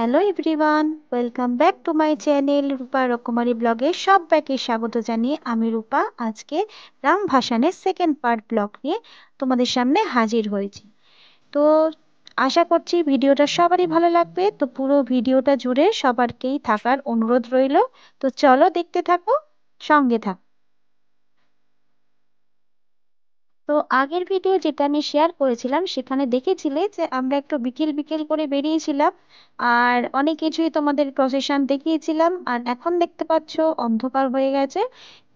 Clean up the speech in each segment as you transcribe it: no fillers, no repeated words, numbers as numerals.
Hello everyone, welcome back to my channel Rupa Rokomari ব্লগে সবাইকে স্বাগত জানিয়ে আমি রূপা আজকে রাম ভাসানের সেকেন্ড পার্ট ব্লগ নিয়ে তোমাদের সামনে হাজির হয়েছি। তো আশা করছি ভিডিওটা সবারই ভালো লাগবে, তো পুরো ভিডিওটা জুড়ে সবারকেই থাকার অনুরোধ রইল। তো চলো দেখতে থাকো, সঙ্গে থাকো। তো আগের ভিডিও যেটা আমি শেয়ার করেছিলাম সেখানে দেখেছিলে যে আমরা একটু বিকেল বিকেল করে বেরিয়েছিলাম আর অনেক কিছুই তোমাদের প্রসেশন দেখিয়েছিলাম। আর এখন দেখতে পাচ্ছ অন্ধকার হয়ে গেছে।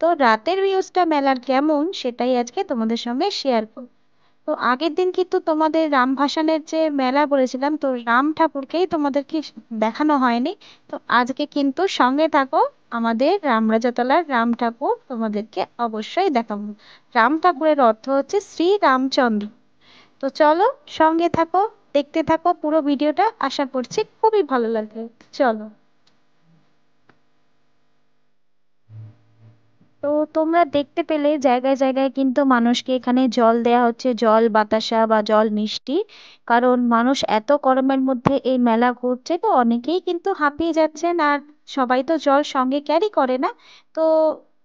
তো রাতের ভিউজটা মেলার কেমন সেটাই আজকে তোমাদের সঙ্গে শেয়ার করব। তো আগের দিন কিন্তু তোমাদের রাম ভাসানের যে মেলা বলেছিলাম, তো রাম ঠাকুরকেই তোমাদেরকে দেখানো হয়নি। তো আজকে কিন্তু সঙ্গে থাকো, আমাদের রামরাজাতলার রাম ঠাকুর তোমাদেরকে অবশ্যই দেখাবো। রাম ঠাকুরের অর্থ হচ্ছে শ্রী রামচন্দ্র। তো চলো সঙ্গে থাকো, দেখতে থাকো পুরো ভিডিওটা, আশা করছি খুবই ভালো লাগবে। চলো। তো তোমরা দেখতে পেলে জায়গায় জায়গায় কিন্তু মানুষকে এখানে জল দেয়া হচ্ছে, জল বাতাসা বা জল মিষ্টি। কারণ মানুষ এত গরমের মধ্যে এই মেলা ঘুরছে, তো অনেকেই কিন্তু হাঁপিয়ে যাচ্ছেন আর সবাই তো জল সঙ্গে ক্যারি করে না। তো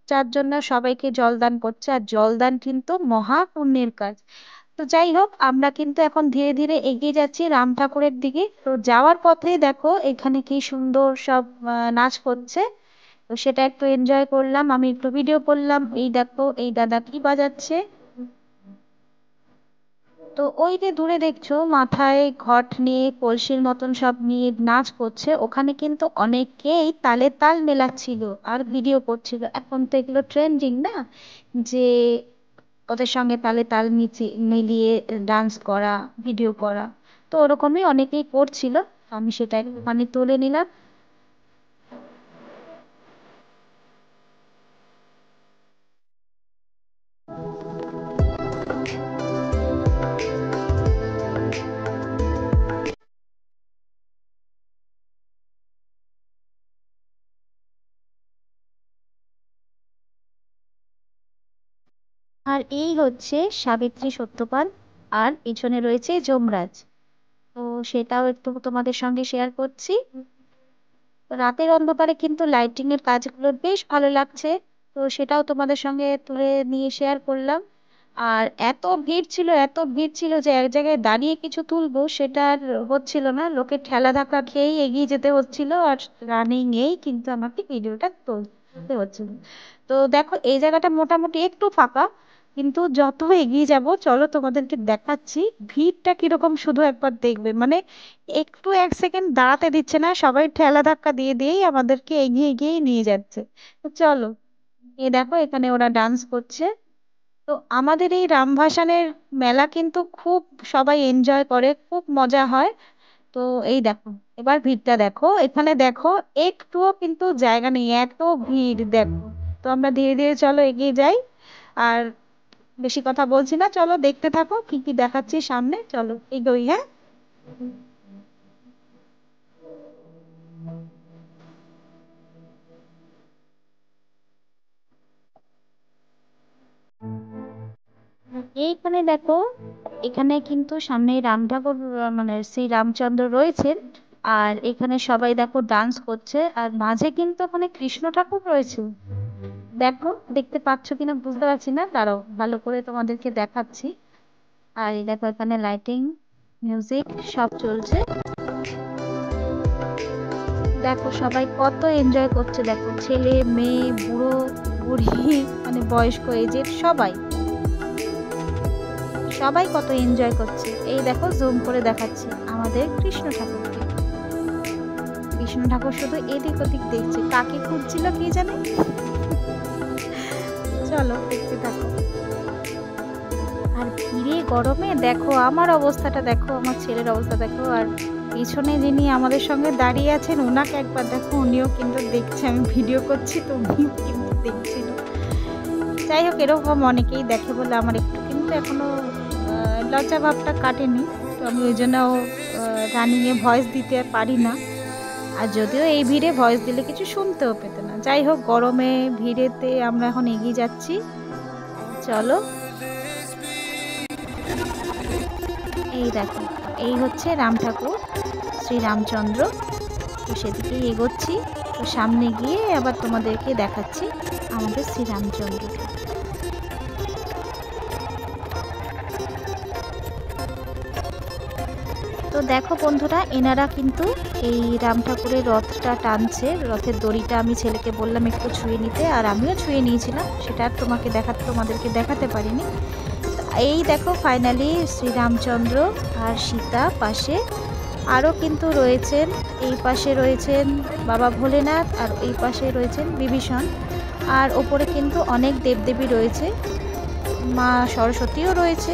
যার জন্য সবাইকে জল দান করছে, আর জল দান কিন্তু মহা পুণ্যের কাজ। তো যাই হোক, আমরা কিন্তু এখন ধীরে ধীরে এগিয়ে যাচ্ছি রাম ঠাকুরের দিকে। তো যাওয়ার পথে দেখো এখানে কি সুন্দর সব নাচ করছে। তো সেটা একটু এনজয় করলাম, আমি একটু ভিডিও করলাম। এই দেখো এই দাদা কি বাজাচ্ছে। তো ওই যে দূরে দেখছো মাথায় ঘট নিয়ে কলসির মতন সব নিয়ে নাচ করছে, ওখানে কিন্তু অনেকেই তালে তাল মেলাচ্ছিল আর ভিডিও করছিল। এখন তো এগুলো ট্রেন্ডিং না, যে ওদের সঙ্গে তালে তাল মিলিয়ে ডান্স করা, ভিডিও করা। তো ওরকমই অনেকেই করছিল, আমি সেটা একটুখানি তুলে নিলাম। আর এই হচ্ছে সাবিত্রী সত্যপাল, আর পিছনে রয়েছে যমরাজ। তো সেটাও একটু তোমাদের সঙ্গে শেয়ার করছি। রাতের অন্ধকারে কিন্তু লাইটিং এর কাজগুলো বেশ ভালো লাগছে, তো সেটাও তোমাদের সঙ্গে তুলে নিয়ে শেয়ার করলাম। আর এত ভিড় ছিল, এত ভিড় ছিল যে এক জায়গায় দাঁড়িয়ে কিছু তুলবো সেটা আর হচ্ছিল না, লোকের ঠেলা ধাক্কা খেয়েই এগিয়ে যেতে হচ্ছিল, আর রানিং এই কিন্তু আমাকে ভিডিওটা তুলতে হচ্ছিল। তো দেখো এই জায়গাটা মোটামুটি একটু ফাঁকা, কিন্তু যত এগিয়ে যাব চলো তোমাদেরকে দেখাচ্ছি ভিড়টা কিরকম, শুধু একবার দেখবে। মানে একটু এক সেকেন্ড দাঁড়াতে দিচ্ছে না, সবাই ঠেলা ধাক্কা দিয়ে দিয়েই আমাদেরকে এগিয়ে এগিয়ে নিয়ে যাচ্ছে। তো চলো, এই দেখো এখানে ওরা ডান্স করছে। তো আমাদের এই রামভাসানের মেলা কিন্তু খুব সবাই এনজয় করে, খুব মজা হয়। তো এই দেখো এবার ভিড়টা দেখো, এখানে দেখো একটুও কিন্তু জায়গা নেই, এত ভিড় দেখো। তো আমরা ধীরে ধীরে চলো এগিয়ে যাই, আর বেশি কথা বলছি না, চলো দেখতে থাকো কি কি দেখাচ্ছি সামনে, চলো এগোই। হ্যাঁ, এইখানে দেখো, এখানে কিন্তু সামনে রাম ঠাকুর মানে শ্রী রামচন্দ্র রয়েছেন। আর এখানে সবাই দেখো ডান্স করছে, আর মাঝে কিন্তু ওখানে কৃষ্ণ ঠাকুর রয়েছে। দেখো দেখতে পাচ্ছ কিনা বুঝতে পারছি না, দাঁড়াও ভালো করে তোমাদেরকে দেখাচ্ছি। আর এই দেখো এখানে লাইটিং, মিউজিক সব চলছে। দেখো সবাই কত এনজয় করছে, দেখো ছেলে মেয়ে বুড়ো বুড়ি, মানে বয়স্ক এজের সবাই, সবাই কত এনজয় করছে। এই দেখো জুম করে দেখাচ্ছি আমাদের কৃষ্ণ ঠাকুরকে। কৃষ্ণ ঠাকুর শুধু এদিক ওদিক দেখছে, কাকে খুঁজছিল কি জানে। চলো দেখতে থাকো। আর ভিড়ে গরমে দেখো আমার অবস্থাটা, দেখো আমার ছেলের অবস্থা দেখো, আর পিছনে যিনি আমাদের সঙ্গে দাঁড়িয়ে আছেন ওনাকে একবার দেখো, উনিও কিন্তু দেখছে আমি ভিডিও করছি, তো উনিও কিন্তু দেখছিল। যাই হোক, এরকম অনেকেই দেখে বলে আমার একটু কিন্তু এখনো লজ্জা ভাবটা কাটেনি। তো আমি ওই জন্য রানিংয়ে ভয়েস দিতে পারি না, আর যদিও এই ভিড়ে ভয়েস দিলে কিছু শুনতেও পেতে না। যাই হোক, গরমে ভিড়েতে আমরা এখন এগিয়ে যাচ্ছি, চলো। এই দেখো এই হচ্ছে রাম ঠাকুর, শ্রী রামচন্দ্র। তো সেদিকেই এগোচ্ছি। তো সামনে গিয়ে আবার তোমাদেরকে দেখাচ্ছি আমাদের শ্রীরামচন্দ্রকে। তো দেখো বন্ধুরা, এনারা কিন্তু এই রাম ঠাকুরের রথটা টানছে। রথের দড়িটা আমি ছেলেকে বললাম একটু ছুঁয়ে নিতে, আর আমিও ছুঁয়ে নিয়েছিলাম, সেটা আর তোমাদেরকে দেখাতে পারিনি। এই দেখো ফাইনালি শ্রীরামচন্দ্র আর সীতা পাশে, আরও কিন্তু রয়েছেন, এই পাশে রয়েছেন বাবা ভোলেনাথ, আর এই পাশে রয়েছেন বিভীষণ, আর ওপরে কিন্তু অনেক দেবদেবী রয়েছে, মা সরস্বতীও রয়েছে।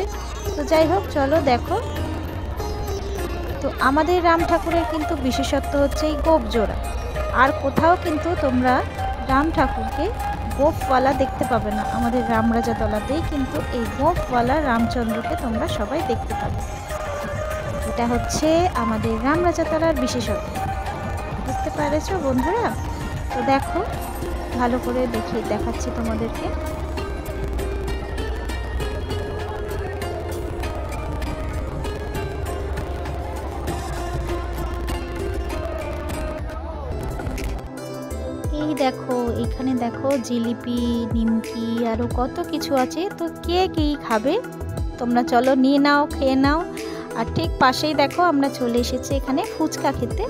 তো যাই হোক, চলো দেখো। তো আমাদের রাম ঠাকুরের কিন্তু বিশেষত্ব হচ্ছে এই গোপ জোড়া। আর কোথাও কিন্তু তোমরা রাম ঠাকুরকে গোপওয়ালা দেখতে পাবে না। আমাদের রামরাজাতলাতেই কিন্তু এই গোপওয়ালা রামচন্দ্রকে তোমরা সবাই দেখতে পাবে। এটা হচ্ছে আমাদের রামরাজাতলার বিশেষত্ব। বুঝতে পেরেছো বন্ধুরা? তো দেখো, ভালো করে দেখাচ্ছি তোমাদেরকে। এই দেখো, এখানে দেখো জিলিপি, নিমকি, আরও কত কিছু আছে। তো কে কী খাবে তোমরা চলো নিয়ে নাও, খেয়ে নাও। আর ঠিক পাশেই দেখো আমরা চলে এসেছি এখানে ফুচকা খেতে।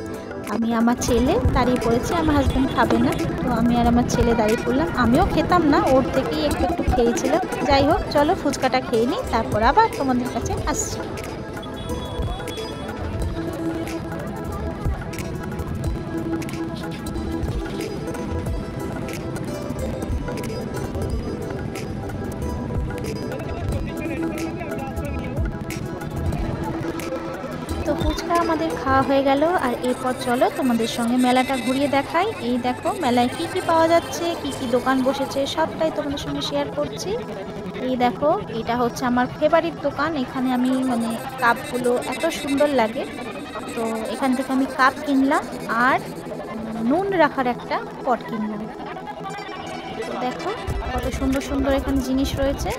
আমি আমার ছেলে দাঁড়িয়ে পড়েছি, আমার হাজব্যান্ড খাবে না, তো আমি আর আমার ছেলে দাঁড়িয়ে পড়লাম। আমিও খেতাম না, ওর থেকেই একটু একটু খেয়েছিলাম। যাই হোক, চলো ফুচকাটা খেয়ে নিই, তারপর আবার তোমাদের কাছে আসছি। তো ফুচকা আমাদের খাওয়া হয়ে গেল, আর এরপর চলো তোমাদের সঙ্গে মেলাটা ঘুরিয়ে দেখাই। এই দেখো মেলায় কি কি পাওয়া যাচ্ছে, কি কি দোকান বসেছে, সবটাই তোমাদের সঙ্গে শেয়ার করছি। এই দেখো, এটা হচ্ছে আমার ফেভারিট দোকান। এখানে আমি কাপগুলো এত সুন্দর লাগে, তো এখান থেকে আমি কাপ কিনলাম আর নুন রাখার একটা পট কিনলাম। তো দেখো কত সুন্দর সুন্দর এখানে জিনিস রয়েছে।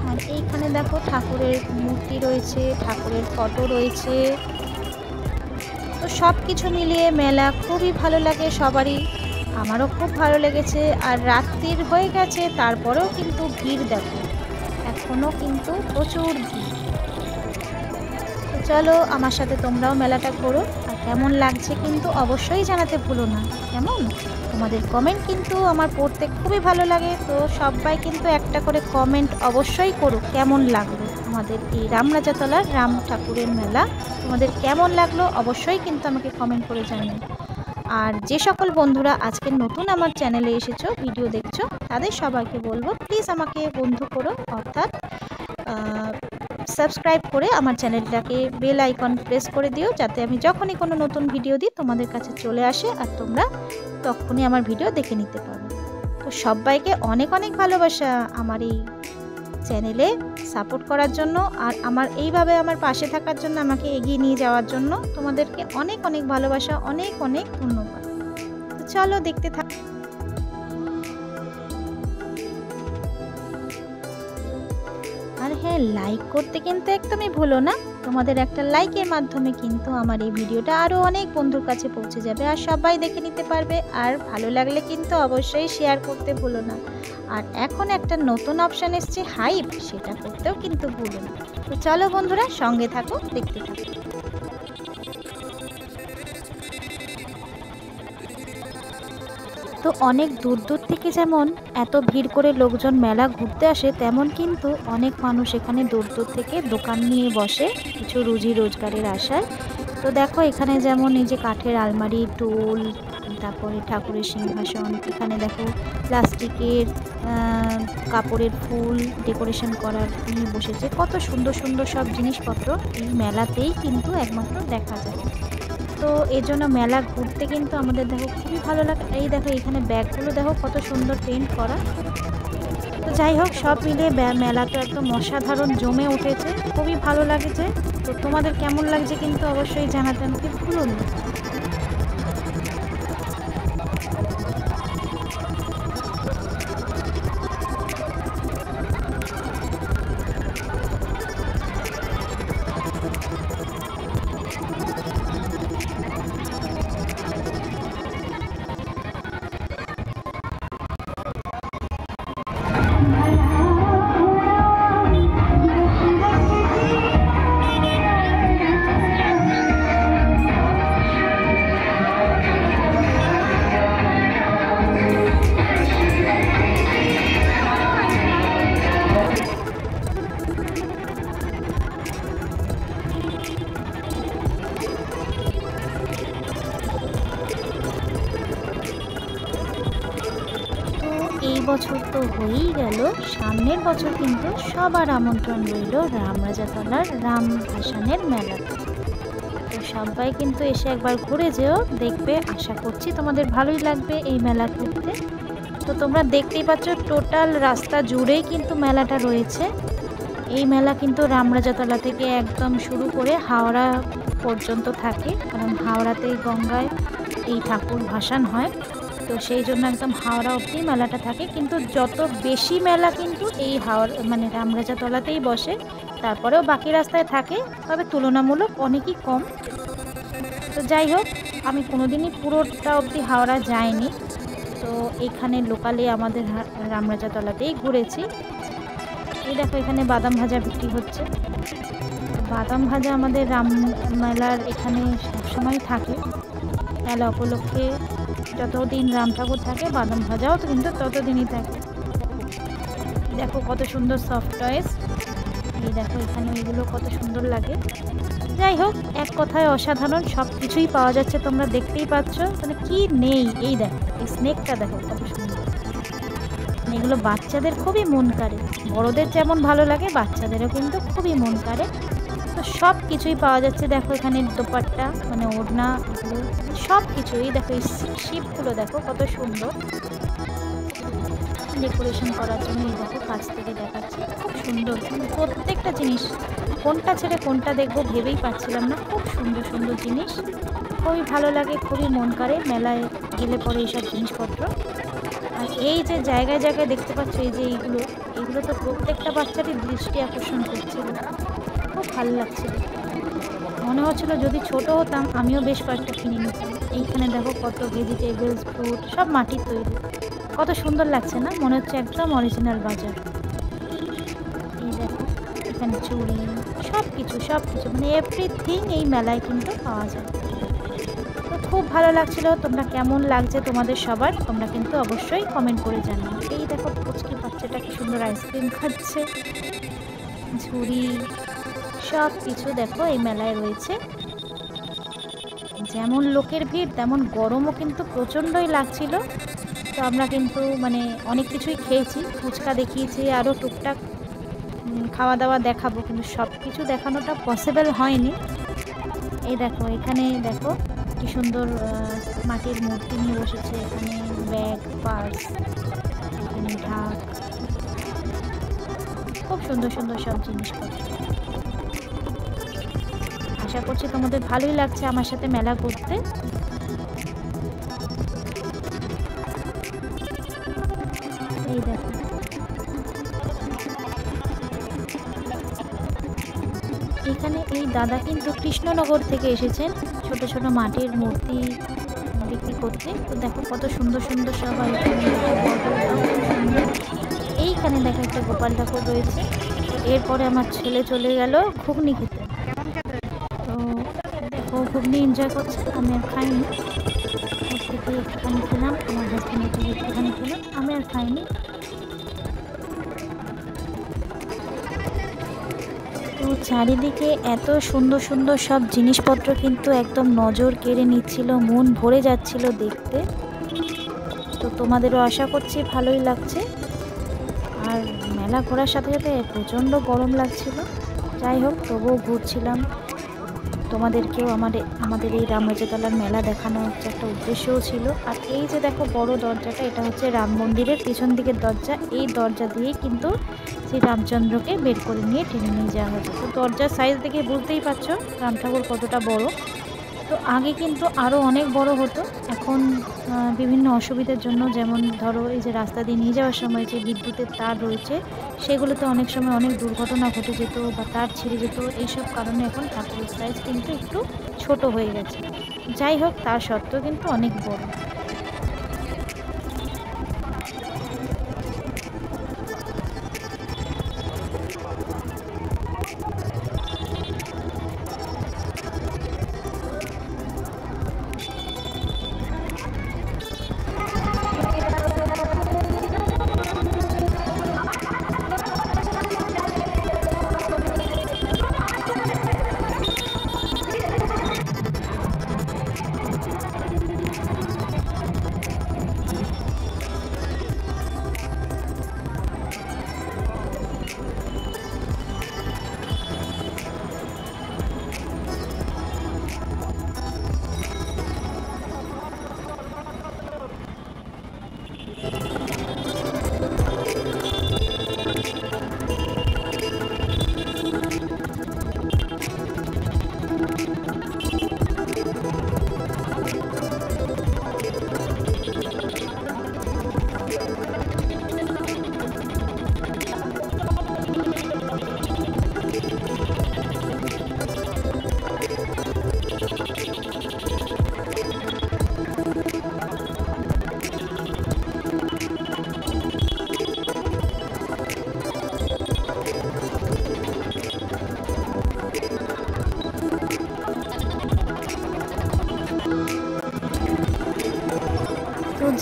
আর এইখানে দেখো ঠাকুরের মূর্তি রয়েছে, ঠাকুরের ফটো রয়েছে। তো সব কিছু মিলিয়ে মেলা খুবই ভালো লাগে সবারই, আমারও খুব ভালো লেগেছে। আর রাত্রির হয়ে গেছে, তারপরেও কিন্তু ভিড় দেখো, এখনও কিন্তু প্রচুর ভিড়। তো চলো আমার সাথে তোমরাও মেলাটা ঘোরো, আর কেমন লাগছে কিন্তু অবশ্যই জানাতে ভুলো না। কেমন, তোমাদের কমেন্ট কিন্তু আমার পড়তে খুবই ভালো লাগে। তো সবাই কিন্তু একটা করে কমেন্ট অবশ্যই করো, কেমন লাগলো আমাদের এই রামরাজাতলার রাম ঠাকুরের মেলা, তোমাদের কেমন লাগলো অবশ্যই কিন্তু আমাকে কমেন্ট করে জানিও। আর যে সকল বন্ধুরা আজকে নতুন আমার চ্যানেলে এসেছো, ভিডিও দেখছো, তাদের সবাইকে বলবো প্লিজ আমাকে বন্ধু করো, অর্থাৎ সাবস্ক্রাইব করে আমার চ্যানেলটাকে বেল আইকন প্রেস করে দিও, যাতে আমি যখনই কোনো নতুন ভিডিও দিই তোমাদের কাছে চলে আসে আর তোমরা তখনই আমার ভিডিও দেখে নিতে পারো। তো সবাইকে অনেক অনেক ভালোবাসা আমার এই চ্যানেলে সাপোর্ট করার জন্য, আর এইভাবে আমার পাশে থাকার জন্য, আমাকে এগিয়ে নিয়ে যাওয়ার জন্য তোমাদেরকে অনেক অনেক ভালোবাসা, অনেক অনেক ধন্যবাদ। তো চলো দেখতে থাক। আর হ্যাঁ, লাইক করতে কিন্তু একদমই ভুলো না। তোমাদের একটা লাইকের মাধ্যমে কিন্তু আমার এই ভিডিওটা আরও অনেক বন্ধুর কাছে পৌঁছে যাবে, আর সবাই দেখে নিতে পারবে। আর ভালো লাগলে কিন্তু অবশ্যই শেয়ার করতে ভুলো না। আর এখন একটা নতুন অপশান এসছে হাইপ, সেটা করতেও কিন্তু ভুলো না। তো চলো বন্ধুরা, সঙ্গে থাকো, দেখতে থাকো। তো অনেক দূর দূর থেকে যেমন এত ভিড় করে লোকজন মেলা ঘুরতে আসে, তেমন কিন্তু অনেক মানুষ এখানে দূর দূর থেকে দোকান নিয়ে বসে কিছু রুজি রোজগারের আশায়। তো দেখো এখানে যেমন এই যে কাঠের আলমারি, টুল, তারপরে ঠাকুরের সিংহাসন, এখানে দেখো প্লাস্টিকের কাপড়ের ফুল ডেকোরেশন করার নিয়ে বসেছে। কত সুন্দর সুন্দর সব জিনিসপত্র এই মেলাতেই কিন্তু একমাত্র দেখা যায়। তো এই জন্য মেলা ঘুরতে কিন্তু আমাদের দেখো খুবই ভালো লাগে। এই দেখো এখানে ব্যাগগুলো দেখো কত সুন্দর পেন্ট করা। তো যাই হোক, সব মিলিয়ে মেলা তো একদম অসাধারণ জমে উঠেছে, খুবই ভালো লাগছে। তো তোমাদের কেমন লাগছে কিন্তু অবশ্যই জানাতে আমাকে ভুলো না। বছর তো হয়েই গেল, সামনের বছর কিন্তু সবার আমন্ত্রণ রইল রামরাজাতলার রাম ভাসানের মেলা। তো সবাই কিন্তু এসে একবার ঘুরে যেও, দেখবে, আশা করছি তোমাদের ভালোই লাগবে এই মেলা ঘুরতে। তো তোমরা দেখতেই পাচ্ছ টোটাল রাস্তা জুড়েই কিন্তু মেলাটা রয়েছে। এই মেলা কিন্তু রামরাজাতলা থেকে একদম শুরু করে হাওড়া পর্যন্ত থাকে, কারণ হাওড়াতে গঙ্গায় এই ঠাকুর ভাসান হয়, তো সেই জন্য একদম হাওড়া অবধি মেলাটা থাকে। কিন্তু যত বেশি মেলা কিন্তু এই হাওড়া মানে রামরাজাতলাতেই বসে, তারপরেও বাকি রাস্তায় থাকে, তবে তুলনামূলক অনেকই কম। তো যাই হোক, আমি কোনোদিনই পুরোটা অবধি হাওড়া যাইনি, তো এখানে লোকালে আমাদের রামরাজাতলাতেই ঘুরেছি। এই দেখো এখানে বাদাম ভাজা বিক্রি হচ্ছে। বাদাম ভাজা আমাদের রাম মেলার এখানে সবসময় থাকে, মেলা উপলক্ষে যতদিন রাম ঠাকুর থাকে বাদাম ভাজাও তো কিন্তু ততদিনই থাকে। দেখো কত সুন্দর সফট টয়েস, এই দেখো এখানে এগুলো কত সুন্দর লাগে। যাই হোক, এক কথায় অসাধারণ, সব কিছুই পাওয়া যাচ্ছে, তোমরা দেখতেই পাচ্ছ, মানে কি নেই। এই দেখো এই স্নেকটা দেখো কত সুন্দর, এগুলো বাচ্চাদের খুবই মন কাড়ে, বড়দের যেমন ভালো লাগে বাচ্চাদেরও কিন্তু খুবই মন কাড়ে। তো সব কিছুই পাওয়া যাচ্ছে। দেখো এখানে দোপাট্টা মানে ওড়না, এগুলো সব কিছুই দেখো। এই শিপগুলো দেখো কত সুন্দর ডেকোরেশন করার জন্য, এই দেখো কাছ থেকে দেখাচ্ছি, খুব সুন্দর। প্রত্যেকটা জিনিস কোনটা ছেড়ে কোনটা দেখবো ভেবেই পাচ্ছিলাম না, খুব সুন্দর সুন্দর জিনিস, খুবই ভালো লাগে, খুবই মন কাড়ে মেলায় গেলে পরে এইসব জিনিসপত্র। আর এই যে জায়গায় জায়গায় দেখতে পাচ্ছ এই যে এইগুলো, এগুলো তো প্রত্যেকটা বাচ্চারই দৃষ্টি আকর্ষণ করছিল, খুব ভালো লাগছিল, মনে হচ্ছিল যদি ছোট হতাম আমিও বেশ কয়েকটা কিনে নিতাম। এইখানে দেখো কত ভেজিটেবলস, ফ্রুট, সব মাটির তৈরি, কত সুন্দর লাগছে না, মনে হচ্ছে একদম অরিজিনাল বাজার। এই দেখো এখানে চুড়ি, সব কিছু মানে এভরিথিং এই মেলায় কিন্তু পাওয়া যায়। তো খুব ভালো লাগছিল। তোমরা কেমন লাগছে তোমাদের সবার, তোমরা কিন্তু অবশ্যই কমেন্ট করে জানাও। এই দেখো পুচকি বাচ্চাটা কি সুন্দর আইসক্রিম খাচ্ছে, ঝুড়ি, সব কিছু দেখো এই মেলায় রয়েছে। যেমন লোকের ভিড় তেমন গরমও কিন্তু প্রচণ্ডই লাগছিল। তো আমরা কিন্তু মানে অনেক কিছুই খেয়েছি, ফুচকা দেখিয়েছি, আরও টুকটাক খাওয়া দাওয়া দেখাবো, কিন্তু সব কিছু দেখানোটা পসিবল হয়নি। এই দেখো এখানে দেখো কি সুন্দর মাটির মূর্তি নিয়ে বসেছে, এখানে ব্যাগ, পার্স, এখানে ঢাক, খুব সুন্দর সুন্দর সব জিনিসপত্র। আশা করছি তোমাদের ভালোই লাগছে আমার সাথে মেলা করতে। এই দেখো এখানে এই দাদা কিন্তু কৃষ্ণনগর থেকে এসেছেন ছোট ছোট মাটির মূর্তি বিক্রি করতে। তো দেখো কত সুন্দর সুন্দর সবাই, এইখানে দেখো একটা গোপাল ঠাকুর রয়েছে। এরপরে আমার ছেলে চলে গেল ঘুগনি খেতে, তো দেখো ঘুগনি এনজয় করছে, আমি আর খাইনি, ওর থেকে একটুখানি খেলাম, আমার হাজব্যান্ডের থেকে একটুখানি খেলাম, আমি আর খাইনি। তো চারিদিকে এত সুন্দর সুন্দর সব জিনিসপত্র কিন্তু একদম নজর কেড়ে নিচ্ছিল, মন ভরে যাচ্ছিল দেখতে। তো তোমাদেরও আশা করছি ভালোই লাগছে। আর মেলা ঘোরার সাথে সাথে প্রচণ্ড গরম লাগছিল, যাই হোক তবুও ঘুরছিলাম, তোমাদেরকেও আমাদের এই রামরাজাতলার মেলা দেখানো হচ্ছে একটা উদ্দেশ্যও ছিল। আর এই যে দেখো বড় দরজাটা, এটা হচ্ছে রাম মন্দিরের পিছন দিকের দরজা, এই দরজা দিয়েই কিন্তু শ্রী রামচন্দ্রকে বের করে নিয়ে টেনে নিয়ে যাওয়া হয়েছে। তো দরজার সাইজ দেখে বুঝতেই পারছো রাম ঠাকুর কতটা বড়। তো আগে কিন্তু আরও অনেক বড় হতো, এখন বিভিন্ন অসুবিধার জন্য, যেমন ধরো এই যে রাস্তা দিয়ে নিয়ে যাওয়ার সময় যে বিদ্যুতের তার রয়েছে সেগুলোতে অনেক সময় অনেক দুর্ঘটনা ঘটে যেত বা তার ছিঁড়ে যেত, এইসব কারণে এখন ঠাকুরের সাইজ কিন্তু একটু ছোট হয়ে গেছে। যাই হোক তার সত্ত্বেও কিন্তু অনেক বড়।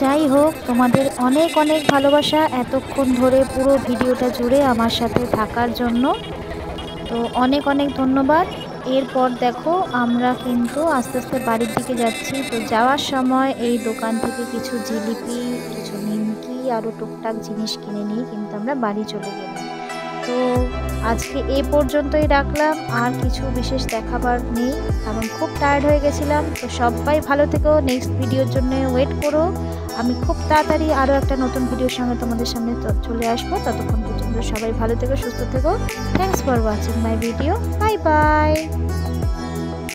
যাই হোক, তোমাদের অনেক অনেক ভালোবাসা এতক্ষণ ধরে পুরো ভিডিওটা জুড়ে আমার সাথে থাকার জন্য। তো অনেক অনেক ধন্যবাদ। এরপর দেখো আমরা কিন্তু আস্তে আস্তে বাড়ির দিকে যাচ্ছি। তো যাওয়ার সময় এই দোকান থেকে কিছু জিলিপি, কিছু নিমকি আরও টুকটাক জিনিস কিনে নিয়ে কিন্তু আমরা বাড়ি চলে গেলাম। তো আজকে এ পর্যন্তই রাখলাম, আর কিছু বিশেষ দেখাবার নেই কারণ খুব টায়ার্ড হয়ে গেছিলাম। তো সবাই ভালো থেকো, নেক্সট ভিডিওর জন্য ওয়েট করো। আমি খুব তাড়াতাড়ি আরও একটা নতুন ভিডিওর সঙ্গে তোমাদের সামনে চলে আসবো। ততক্ষণ পর্যন্ত সবাই ভালো থেকো, সুস্থ থেকো। Thanks for watching my video. Bye bye.